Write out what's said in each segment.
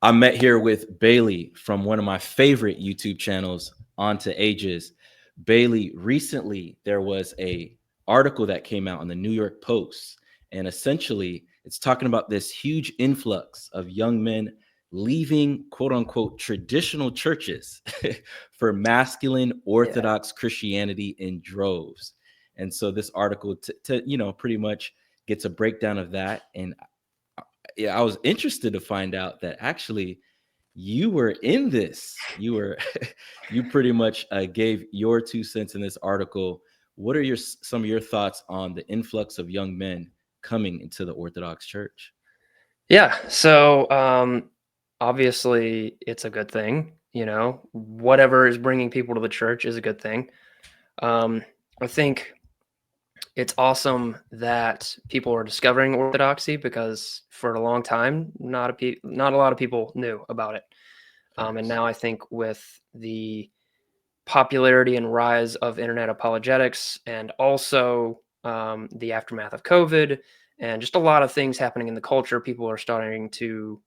I'm met here with Bailey from one of my favorite YouTube channels, On to Ages. Bailey, recently there was a article that came out on the New York Post, and essentially it's talking about this huge influx of young men leaving quote unquote traditional churches for masculine Orthodox Christianity in droves. And so this article pretty much gets a breakdown of that. And I was interested to find out that actually you were in this. You pretty much gave your 2 cents in this article. What are some of your thoughts on the influx of young men coming into the Orthodox Church? Yeah. So obviously it's a good thing, whatever is bringing people to the church is a good thing. I think it's awesome that people are discovering Orthodoxy, because for a long time, not a lot of people knew about it. And now I think with the popularity and rise of internet apologetics, and also the aftermath of COVID, and just a lot of things happening in the culture, people are starting to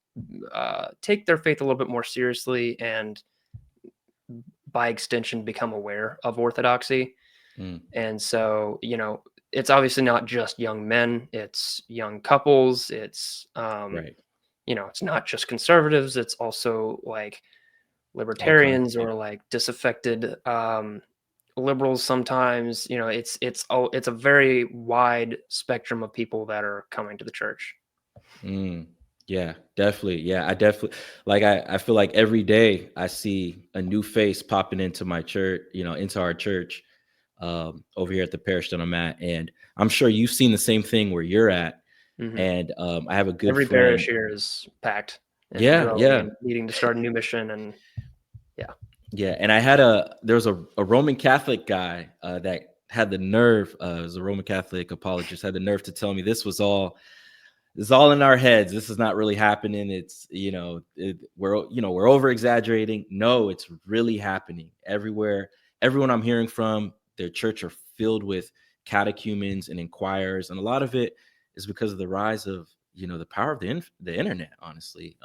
take their faith a little bit more seriously, and by extension become aware of Orthodoxy. And so, it's obviously not just young men, it's young couples, it's it's not just conservatives, it's also like libertarians or like disaffected liberals sometimes. It's a very wide spectrum of people that are coming to the church. Yeah, definitely. Yeah, I definitely I feel like every day I see a new face popping into my church, into our church over here at the parish that I'm at. And I'm sure you've seen the same thing where you're at. Mm-hmm. And I have a good Every friend. parish here is packed. And and needing to start a new mission. And yeah. And there was a Roman Catholic guy that had the nerve, was a Roman Catholic apologist, had the nerve to tell me this is all in our heads. This is not really happening. It's, we're over exaggerating. No, it's really happening everywhere. Everyone I'm hearing from, their church are filled with catechumens and inquirers. And a lot of it is because of the rise of, the power of the internet, honestly,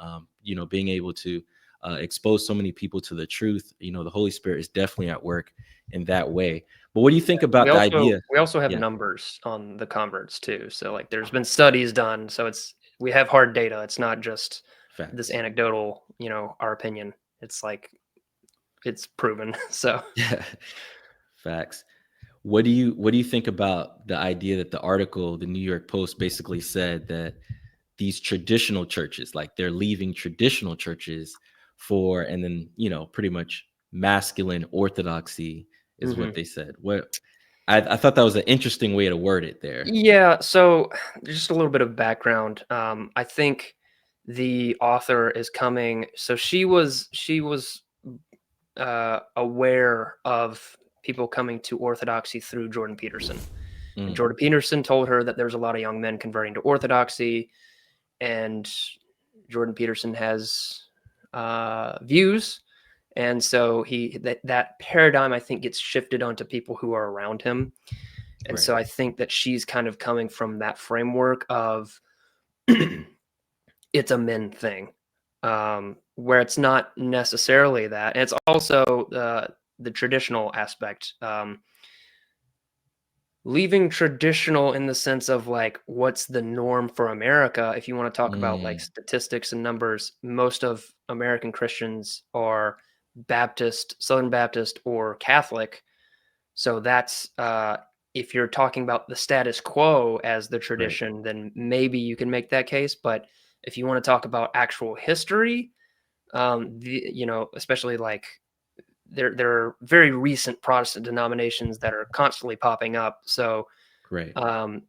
being able to expose so many people to the truth. The Holy Spirit is definitely at work in that way. But what do you think about the idea? We also have numbers on the converts too. So like there's been studies done. So we have hard data. It's not just this anecdotal, our opinion. It's like, it's proven. So yeah, facts. What do you think about the idea that the article, the New York Post, basically said that these traditional churches, like they're leaving traditional churches for, and then, pretty much masculine Orthodoxy is what they said. I thought that was an interesting way to word it there. Yeah. So just a little bit of background. I think the author is coming. So she was aware of people coming to Orthodoxy through Jordan Peterson. And Jordan Peterson told her that there's a lot of young men converting to Orthodoxy, and Jordan Peterson has views. And so that paradigm, I think, gets shifted onto people who are around him. And so I think that she's kind of coming from that framework of it's a men thing, where it's not necessarily that. And it's also the traditional aspect. Leaving traditional in the sense of like, what's the norm for America? If you want to talk about like statistics and numbers, most of American Christians are Baptist, Southern Baptist, or Catholic. So that's, if you're talking about the status quo as the tradition, then maybe you can make that case. But if you want to talk about actual history, especially like there are very recent Protestant denominations that are constantly popping up. So the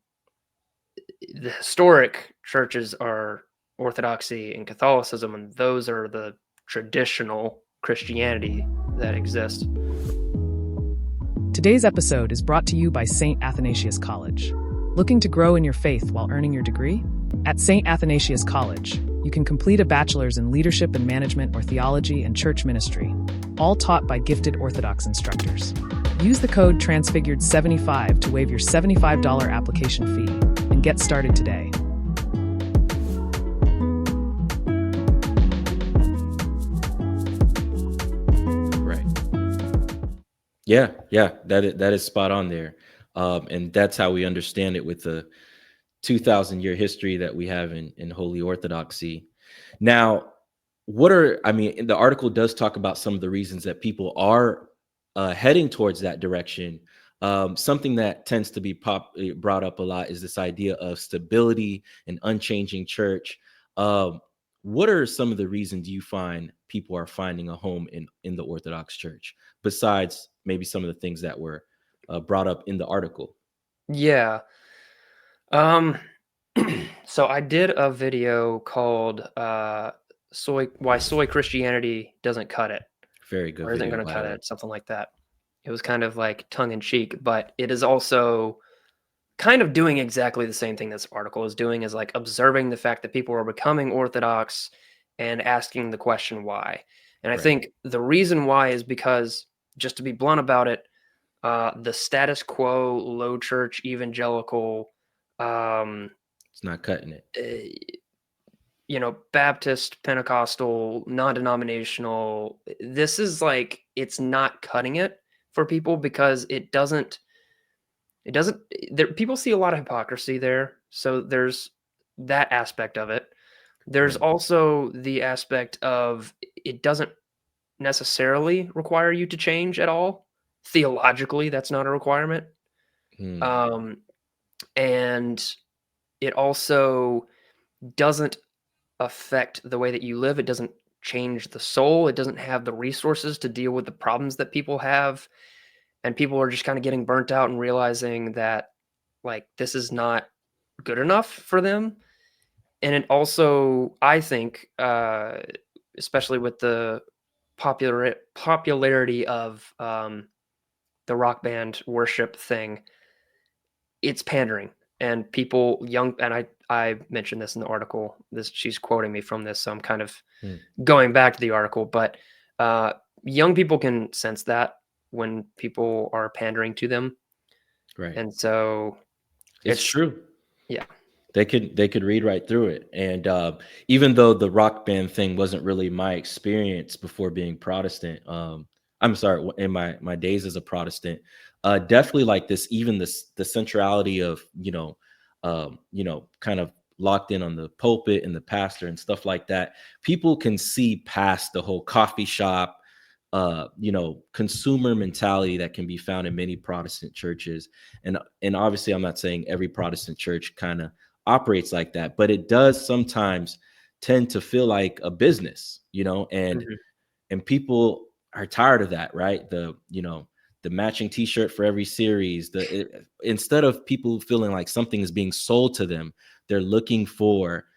historic churches are Orthodoxy and Catholicism, and those are the traditional Christianity that exists. Today's episode is brought to you by St. Athanasius College. Looking to grow in your faith while earning your degree? At St. Athanasius College, you can complete a bachelor's in leadership and management or theology and church ministry, all taught by gifted Orthodox instructors. Use the code TRANSFIGURED75 to waive your $75 application fee and get started today. Yeah, that is spot on there. And that's how we understand it with the 2,000-year history that we have in Holy Orthodoxy. Now, I mean, the article does talk about some of the reasons that people are heading towards that direction. Something that tends to be brought up a lot is this idea of stability and unchanging church. Um, what are some of the reasons you find people are finding a home in the Orthodox Church, besides maybe some of the things that were brought up in the article? Yeah. So I did a video called Why Soy Christianity Doesn't Cut It, Very good or isn't video, going to by the cut way. it, something like that. It was kind of like tongue in cheek, but it is also kind of doing exactly the same thing this article is doing, is like observing the fact that people are becoming Orthodox and asking the question why. And I Right. think the reason why is because, just to be blunt about it, the status quo, low church, evangelical, um, It's not cutting it. Baptist, Pentecostal, non-denominational, this is like, it's not cutting it for people because it doesn't there, people see a lot of hypocrisy there. So there's that aspect of it. There's Right. also the aspect of, it doesn't necessarily require you to change at all. Theologically, that's not a requirement. Hmm. Um, and it also doesn't affect the way that you live. It doesn't change the soul. It doesn't have the resources to deal with the problems that people have. And people are just kind of getting burnt out and realizing that, like, this is not good enough for them. And it also, I think, especially with the popularity of the rock band worship thing, it's pandering, and people young, and I mentioned this in the article. She's quoting me from this, so I'm kind of Hmm. going back to the article. But uh, young people can sense that when people are pandering to them, Right. and so It's it's, true. yeah. They could read right through it. And even though the rock band thing wasn't really my experience before being Protestant, I'm sorry, in my days as a Protestant, definitely like this, even the centrality of kind of locked in on the pulpit and the pastor and stuff like that. People can see past the whole coffee shop, consumer mentality that can be found in many Protestant churches. And obviously, I'm not saying every Protestant church kind of operates like that, but it does sometimes tend to feel like a business, and Mhm. people are tired of that, right? The matching t-shirt for every series, instead of people feeling like something is being sold to them, they're looking for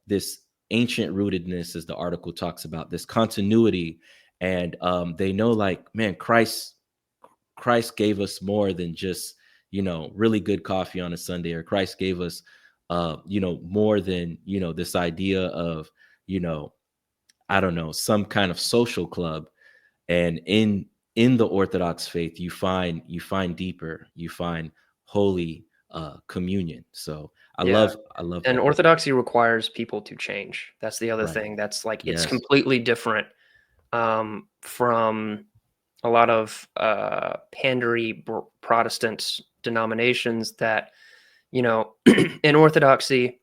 this ancient rootedness, as the article talks about, this continuity. And they know, like, man, Christ gave us more than just, really good coffee on a Sunday, or Christ gave us, more than, this idea of, you know, I don't know, some kind of social club. And in the Orthodox faith, you find deeper, you find holy communion. So I Yeah. love I love And that. orthodoxy requires people to change. That's the other Right. thing. That's like, it's Yes. completely different from a lot of pandery Protestant denominations that, in orthodoxy,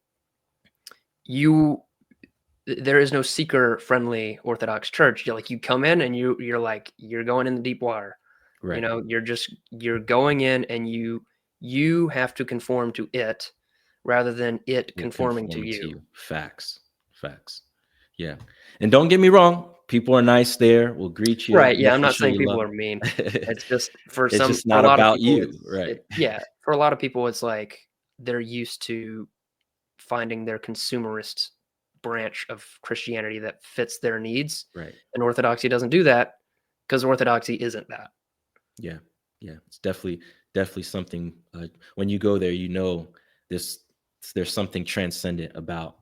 you there is no seeker friendly Orthodox church. You come in and you're like, you're going in the deep water. Right. You're going in, and you have to conform to it rather than it It conforming to conforming to you. you. Facts. Yeah. And don't get me wrong, people are nice there, will greet you, Right, yeah, I'm definitely not show saying you people love. are mean. It's just for It's just a not lot of about people, you, right? for a lot of people, it's like they're used to finding their consumerist branch of Christianity that fits their needs, Right. and Orthodoxy doesn't do that, because Orthodoxy isn't that. Yeah. Yeah. It's definitely something, when you go there, this there's something transcendent about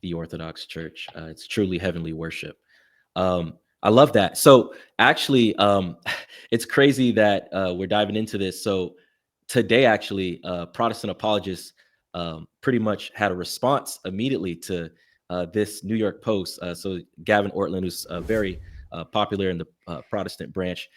the Orthodox Church. It's truly heavenly worship. I love that. So actually, it's crazy that we're diving into this. So today, actually, Protestant apologists pretty much had a response immediately to this New York Post. So Gavin Ortlund, who's a very popular in the Protestant branch,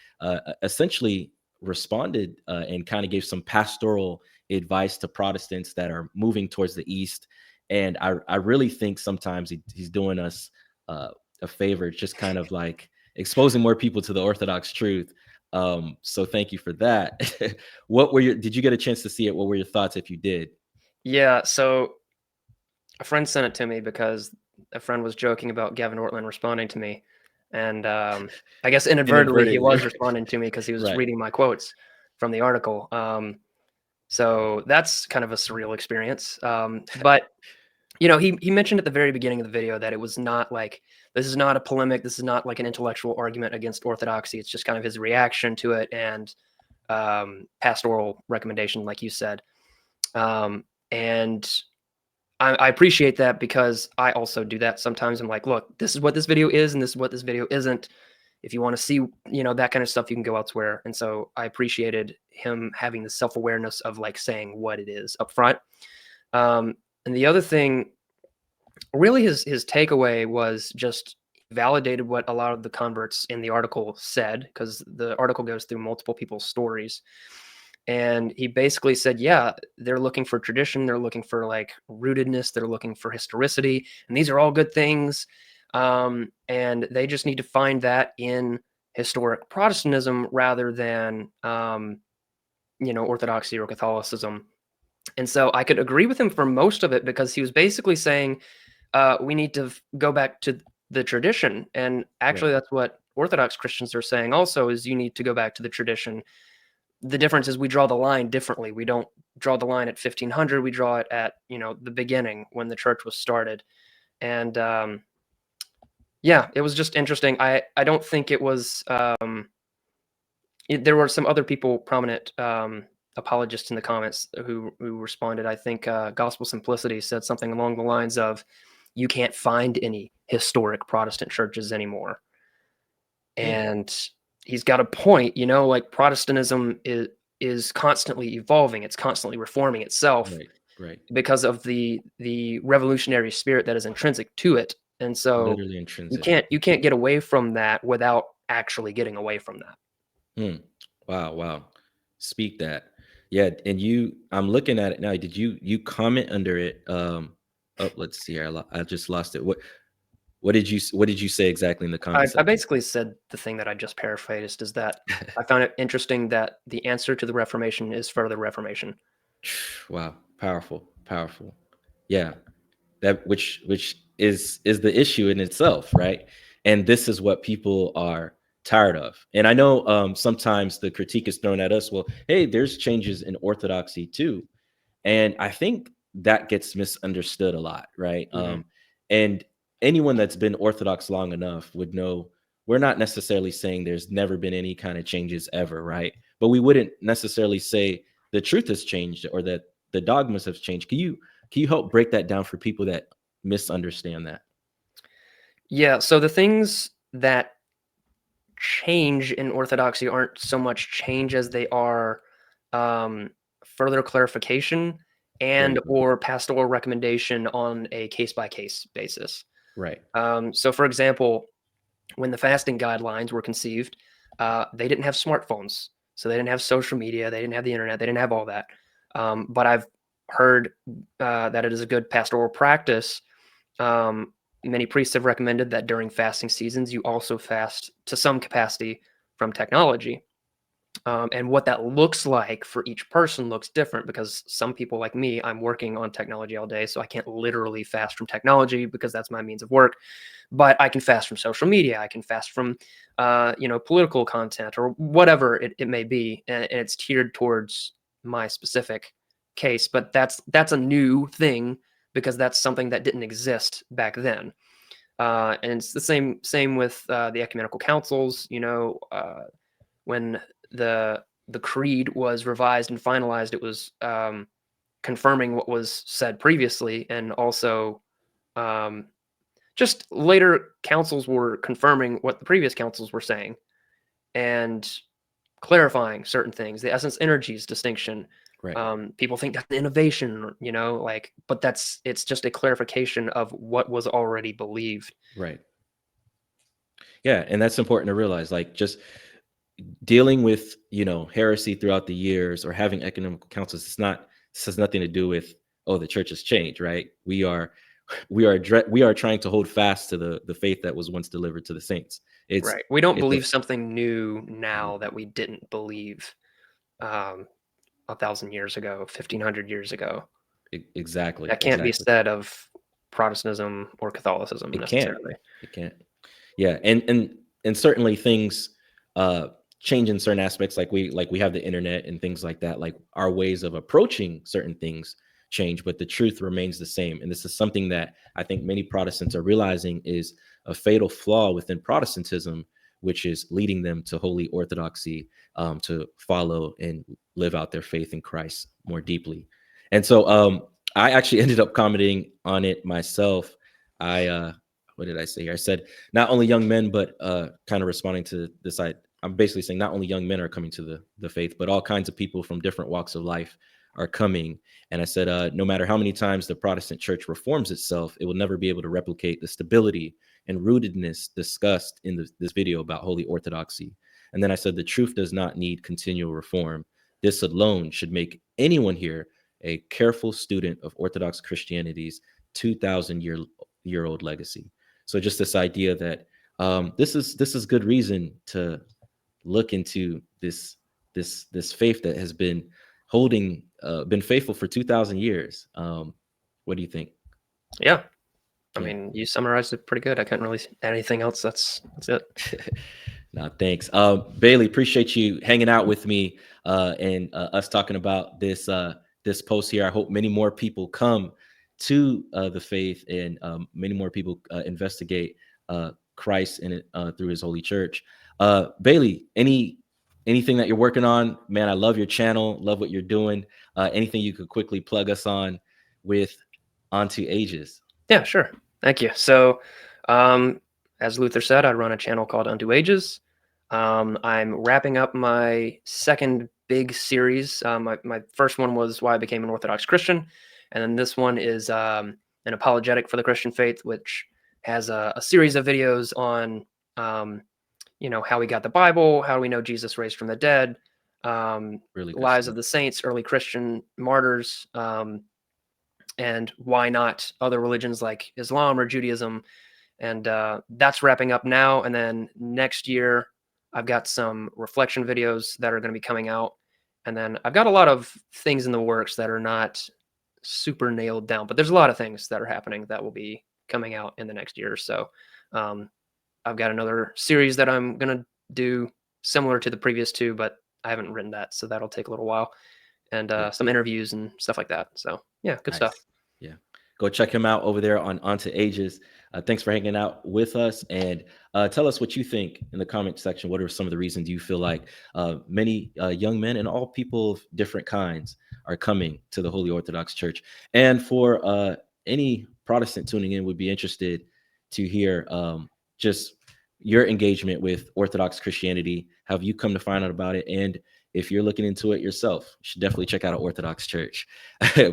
essentially responded and kind of gave some pastoral advice to Protestants that are moving towards the East. And I really think sometimes he's doing us a favor, just kind of like exposing more people to the Orthodox truth. So thank you for that. Did you get a chance to see it? What were your thoughts if you did? Yeah, so a friend sent it to me because a friend was joking about Gavin Ortlund responding to me. And I guess inadvertently he was responding to me because he was Right. reading my quotes from the article. So that's kind of a surreal experience. But you know, he mentioned at the very beginning of the video that it was not like, this is not a polemic. This is not like an intellectual argument against Orthodoxy. It's just kind of his reaction to it and pastoral recommendation, like you said. And I appreciate that because I also do that sometimes. I'm like, look, this is what this video is and this is what this video isn't. If you want to see, you know, that kind of stuff, you can go elsewhere. And so I appreciated him having the self-awareness of like saying what it is up front. And the other thing, really his takeaway was just validated what a lot of the converts in the article said, because the article goes through multiple people's stories. And he basically said, yeah, they're looking for tradition. They're looking for like rootedness. They're looking for historicity. And these are all good things. And they just need to find that in historic Protestantism rather than, you know, Orthodoxy or Catholicism. And so I could agree with him for most of it because he was basically saying we need to go back to the tradition. And actually, that's what Orthodox Christians are saying also, is you need to go back to the tradition. The difference is we draw the line differently. We don't draw the line at 1500. We draw it at, you know, the beginning when the church was started. And yeah, it was just interesting. I don't think it was, there were some other people, prominent apologists in the comments who responded. I think Gospel Simplicity said something along the lines of, you can't find any historic Protestant churches anymore. And he's got a point, you know, like Protestantism is constantly evolving. It's constantly reforming itself because of the revolutionary spirit that is intrinsic to it. And so Literally intrinsic. you can't get away from that without actually getting away from that. Wow. Speak that. Yeah. And I'm looking at it now. Did you comment under it? Let's see here. I just lost it. What did you say exactly in the comments? I basically said the thing that I just paraphrased, is that I found it interesting that the answer to the Reformation is further Reformation. Wow. Powerful. Yeah. That which is the issue in itself, right? And this is what people are tired of. And I know sometimes the critique is thrown at us, well, hey, there's changes in Orthodoxy too. And I think that gets misunderstood a lot, right? And anyone that's been Orthodox long enough would know we're not necessarily saying there's never been any kind of changes ever, right? But we wouldn't necessarily say the truth has changed or that the dogmas have changed. Can you help break that down for people that misunderstand that? Yeah, so the things that change in Orthodoxy aren't so much change as they are further clarification and or pastoral recommendation on a case-by-case basis. Right. So for example, when the fasting guidelines were conceived, they didn't have smartphones. So they didn't have social media. They didn't have the internet. They didn't have all that. But I've heard that it is a good pastoral practice. Many priests have recommended that during fasting seasons, you also fast to some capacity from technology. And what that looks like for each person looks different, because some people like me, I'm working on technology all day, so I can't literally fast from technology because that's my means of work. But I can fast from social media. I can fast from, political content or whatever it may be, and it's tiered towards my specific case. But that's a new thing because that's something that didn't exist back then. And it's the same with the ecumenical councils. When the creed was revised and finalized, it was confirming what was said previously, and also just later councils were confirming what the previous councils were saying and clarifying certain things. The essence energies distinction. Right. People think that's an innovation, but it's just a clarification of what was already believed. Right. Yeah, and that's important to realize. Like, just dealing with, heresy throughout the years or having ecumenical councils, this has nothing to do with, oh, the church has changed, right? We are trying to hold fast to the faith that was once delivered to the saints. Right. We don't it's a, believe something new now that we didn't believe 1,000 years ago, 1,500 years ago. exactly. That can't be Exactly. said of Protestantism or Catholicism It can't. necessarily. It can't. Yeah, and certainly things change in certain aspects. Like we have the internet and things like that. Like, our ways of approaching certain things change, but the truth remains the same. And this is something that I think many Protestants are realizing is a fatal flaw within Protestantism, which is leading them to holy orthodoxy, to follow and live out their faith in Christ more deeply. And so I actually ended up commenting on it myself. What did I say here? I said, not only young men, but kind of responding to this, I'm basically saying not only young men are coming to the faith, but all kinds of people from different walks of life are coming. And I said, no matter how many times the Protestant church reforms itself, it will never be able to replicate the stability and rootedness discussed in this video about holy orthodoxy. And then I said, the truth does not need continual reform. This alone should make anyone here a careful student of Orthodox Christianity's 2,000-year-old legacy. So just this idea that this is good reason to look into this faith that has been been faithful for 2,000 years. What do you think? Yeah. I mean, you summarized it pretty good. I couldn't really add anything else. That's it. No, thanks. Bailey, appreciate you hanging out with me and us talking about this post here. I hope many more people come to the faith, and many more people investigate Christ in it through his holy church. Bailey, anything that you're working on? Man, I love your channel, love what you're doing. Anything you could quickly plug us on with Onto Ages? Yeah, sure. Thank you. So, as Luther said, I run a channel called Unto Ages. I'm wrapping up my second big series. My first one was Why I Became an Orthodox Christian. And then this one is an apologetic for the Christian faith, which has a series of videos on, how we got the Bible, how we know Jesus raised from the dead, Really good lives stuff. of the saints, early Christian martyrs, and why not other religions like Islam or Judaism. And that's wrapping up now. And then next year, I've got some reflection videos that are going to be coming out. And then I've got a lot of things in the works that are not super nailed down, but there's a lot of things that are happening that will be coming out in the next year or so. I've got another series that I'm going to do similar to the previous two, but I haven't written that, so that'll take a little while. And some interviews and stuff like that. So yeah, good stuff. Yeah, go check him out over there on Onto Ages. Thanks for hanging out with us, and tell us what you think in the comment section. What are some of the reasons you feel like many young men and all people of different kinds are coming to the Holy Orthodox Church? And for any Protestant tuning in, would be interested to hear just your engagement with Orthodox Christianity. Have you come to find out about it? And if you're looking into it yourself, you should definitely check out an Orthodox Church. Yeah,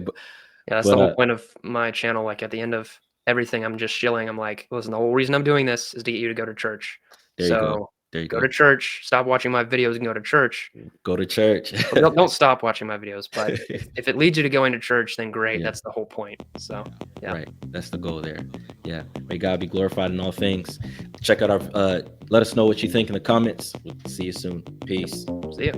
that's the whole point of my channel. Like, at the end of everything, I'm just shilling. I'm like, listen, the whole reason I'm doing this is to get you to go to church. There you go. There you go to church. Stop watching my videos and go to church. Go to church. Don't stop watching my videos. But if it leads you to going to church, then great. Yeah. That's the whole point. So yeah. Right. That's the goal there. Yeah. May God be glorified in all things. Check out our let us know what you think in the comments. We'll see you soon. Peace. See ya.